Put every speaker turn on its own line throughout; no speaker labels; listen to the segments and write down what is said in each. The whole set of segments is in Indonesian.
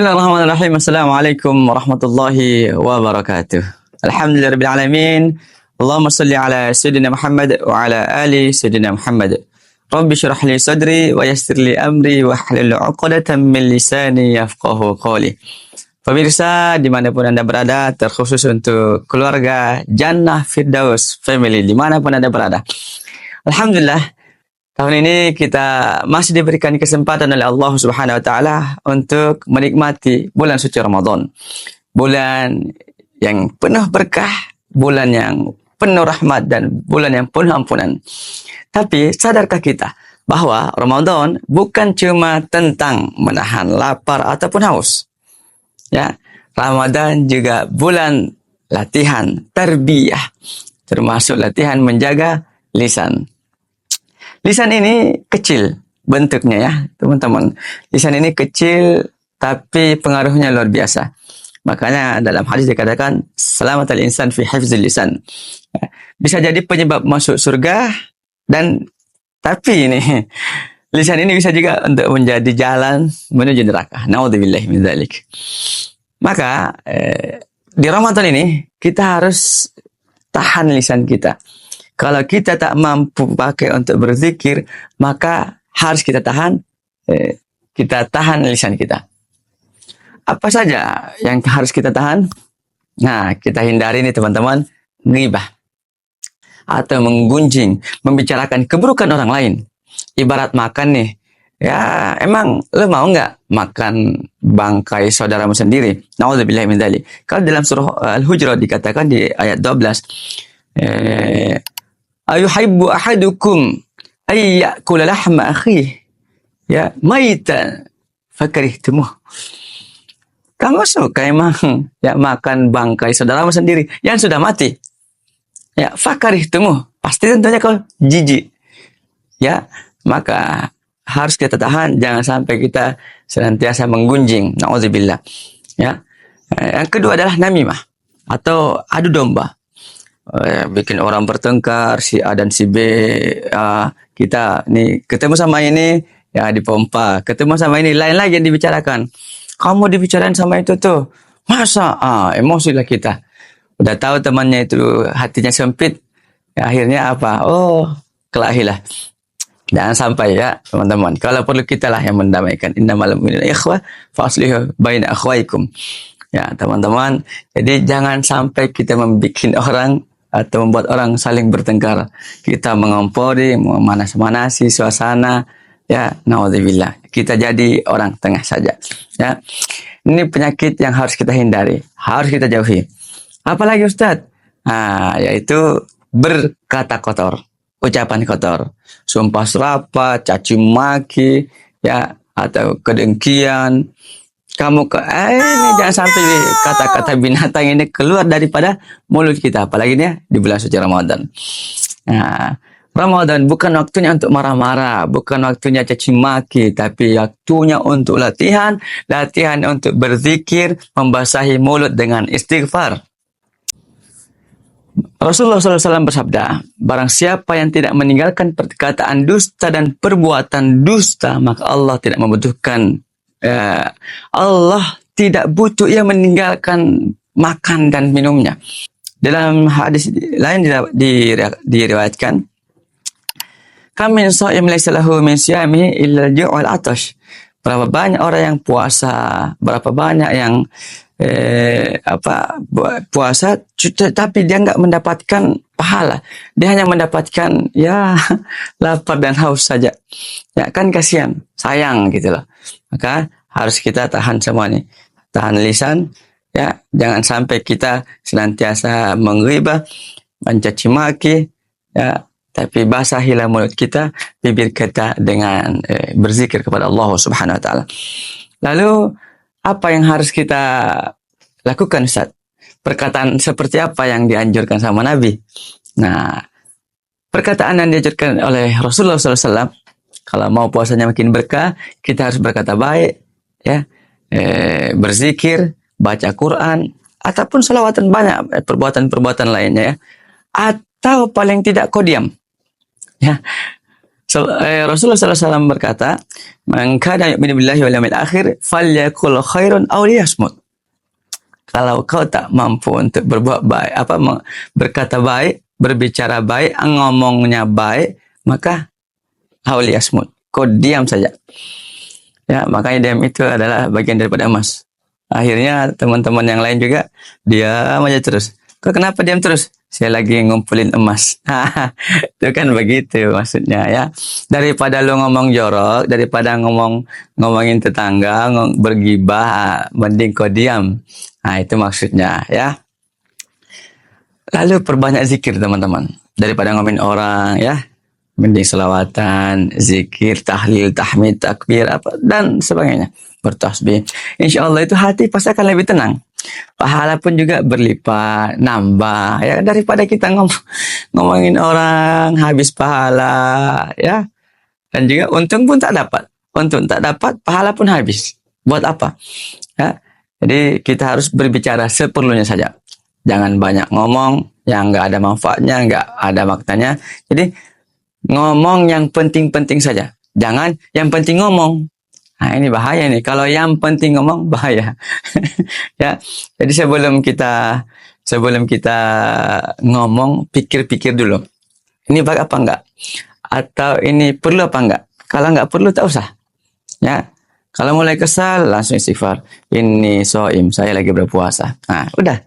Bismillahirrahmanirrahim. Assalamualaikum warahmatullahi wabarakatuh. Alhamdulillahirabbil alamin. Allahumma shalli ala sayyidina Muhammad wa ala ali sayyidina Muhammad. Rabbi shrah li sadri wa yassir li amri wa hlul 'uqdatam min lisani yafqahu qawli. Pemirsa dimanapun Anda berada, terkhusus untuk keluarga Jannah Firdaus Family dimanapun Anda berada. Alhamdulillah, tahun ini kita masih diberikan kesempatan oleh Allah Subhanahu wa taala untuk menikmati bulan suci Ramadan. Bulan yang penuh berkah, bulan yang penuh rahmat dan bulan yang penuh ampunan. Tapi sadarkah kita bahwa Ramadan bukan cuma tentang menahan lapar ataupun haus. Ya, Ramadan juga bulan latihan tarbiyah, termasuk latihan menjaga lisan. Lisan ini kecil bentuknya ya, teman-teman. Lisan ini kecil tapi pengaruhnya luar biasa. Makanya dalam hadis dikatakan salamatul insan fi hifzil lisan. Bisa jadi penyebab masuk surga dan tapi ini lisan ini bisa juga untuk menjadi jalan menuju neraka. Naudzubillahi min dzalik. Maka di Ramadan ini kita harus tahan lisan kita. Kalau kita tak mampu pakai untuk berzikir, maka harus kita tahan lisan kita. Apa saja yang harus kita tahan? Nah, kita hindari nih teman-teman, ghibah atau menggunjing, membicarakan keburukan orang lain. Ibarat makan nih, ya emang lo mau nggak makan bangkai saudaramu sendiri? Nauzubillahi min dzalik. Kalau dalam surah Al-Hujurat dikatakan di ayat 12, ayuhibbu ahadukum ay ya'kula lahma akhihi ya maitan fakarihtumuh. Kamu suka emang ya makan bangkai saudaramu sendiri yang sudah mati? Ya, fakarihtumuh. Pasti tentunya kau jijik. Ya, maka harus kita tahan, jangan sampai kita senantiasa menggunjing. Nauzubillah. Ya. Yang kedua adalah namimah atau adu domba. Bikin orang bertengkar, si A dan si B, kita nih ketemu sama ini ya dipompa, ketemu sama ini lain lagi yang dibicarakan. Kamu dibicarain sama itu tuh, masa? Emosi lah kita. Udah tahu temannya itu hatinya sempit, ya, akhirnya apa? Oh, kelahi lah. Jangan sampai ya teman-teman. Kalau perlu kita lah yang mendamaikan. Innamal mu'minuna ikhwah faslihu baina akhwaikum. Ya teman-teman, jadi jangan sampai kita membuat orang atau membuat orang saling bertengkar. Kita mengompori, memanas-manasi suasana, ya, naudzubillah. Kita jadi orang tengah saja. Ya, ini penyakit yang harus kita hindari, harus kita jauhi. Apalagi Ustadz? Yaitu berkata kotor, ucapan kotor, sumpah serapah, caci maki, ya, atau kedengkian. Kamu ini jangan sampai kata-kata binatang ini keluar daripada mulut kita, apalagi nih di bulan suci Ramadan. Nah, Ramadan bukan waktunya untuk marah-marah, bukan waktunya caci maki, tapi waktunya untuk latihan untuk berzikir, membasahi mulut dengan istighfar. Rasulullah SAW bersabda, barang siapa yang tidak meninggalkan perkataan dusta dan perbuatan dusta, maka Allah tidak membutuhkan. Allah tidak butuh ia meninggalkan makan dan minumnya. Dalam hadis lain diriwayatkan, kam min sha'im laysa lahu min siyami illa al-ju' wal 'atash. Berapa banyak orang yang puasa, berapa banyak yang puasa tapi dia enggak mendapatkan pahala. Dia hanya mendapatkan ya lapar dan haus saja. Ya kan kasihan, sayang gitu loh. Maka harus kita tahan semua nih. Tahan lisan, ya, jangan sampai kita senantiasa menghibah, mencaci maki, ya, tapi basahilah mulut kita, bibir kita dengan berzikir kepada Allah Subhanahu wa taala. Lalu apa yang harus kita lakukan, Ustaz? Perkataan seperti apa yang dianjurkan sama Nabi? Nah, perkataan yang dianjurkan oleh Rasulullah SAW, kalau mau puasanya makin berkah, kita harus berkata baik, ya, berzikir, baca Quran, ataupun salawatan banyak, perbuatan-perbuatan lainnya, ya. Atau paling tidak kau diam. Ya. Rasulullah SAW berkata, "Man kana yu'minu billahi wal yawmil akhir falyakul khairan aw liyasmut." Kalau kau tak mampu untuk berbuat baik, berkata baik, berbicara baik, ngomongnya baik, maka aw liyasmut. Kau diam saja. Ya, makanya diam itu adalah bagian daripada emas. Akhirnya teman-teman yang lain juga diam aja terus. Kok kenapa diam terus? Saya lagi ngumpulin emas. Itu kan begitu maksudnya ya. Daripada lu ngomong jorok, daripada ngomongin tetangga, bergibah, mending kau diam. Nah, itu maksudnya ya. Lalu perbanyak zikir teman-teman. Daripada ngomongin orang ya. Mending selawatan, zikir, tahlil, tahmid, takbir, dan sebagainya. Bertasbih. Insya Allah itu hati pasti akan lebih tenang. Pahala pun juga berlipat, nambah. Ya, daripada kita ngomongin orang, habis pahala. Ya. Dan juga untung pun tak dapat. Untung tak dapat, pahala pun habis. Buat apa? Ya. Jadi kita harus berbicara seperlunya saja. Jangan banyak ngomong yang nggak ada manfaatnya, nggak ada maknanya. Jadi ngomong yang penting-penting saja. Jangan yang penting ngomong. Nah, ini bahaya nih. Kalau yang penting ngomong, bahaya. Ya. Jadi sebelum kita ngomong, pikir-pikir dulu. Ini baik apa enggak? Atau ini perlu apa enggak? Kalau enggak perlu, tak usah. Ya. Kalau mulai kesal, langsung istighfar. Ini soim, saya lagi berpuasa. Nah, udah.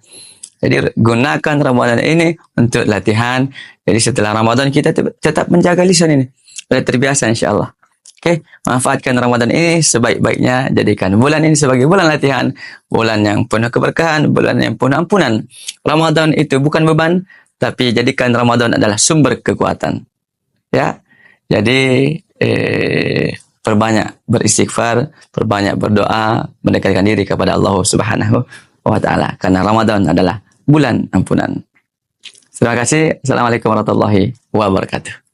Jadi gunakan Ramadan ini untuk latihan. Jadi setelah Ramadan kita tetap menjaga lisan ini. Sudah terbiasa insya Allah. Oke, manfaatkan Ramadan ini sebaik-baiknya. Jadikan bulan ini sebagai bulan latihan. Bulan yang penuh keberkahan, bulan yang penuh ampunan. Ramadan itu bukan beban, tapi jadikan Ramadan adalah sumber kekuatan. Ya, jadi perbanyak beristighfar, perbanyak berdoa, mendekatkan diri kepada Allah Subhanahu wa Ta'ala. Karena Ramadan adalah bulan ampunan. Terima kasih. Assalamualaikum warahmatullahi wabarakatuh.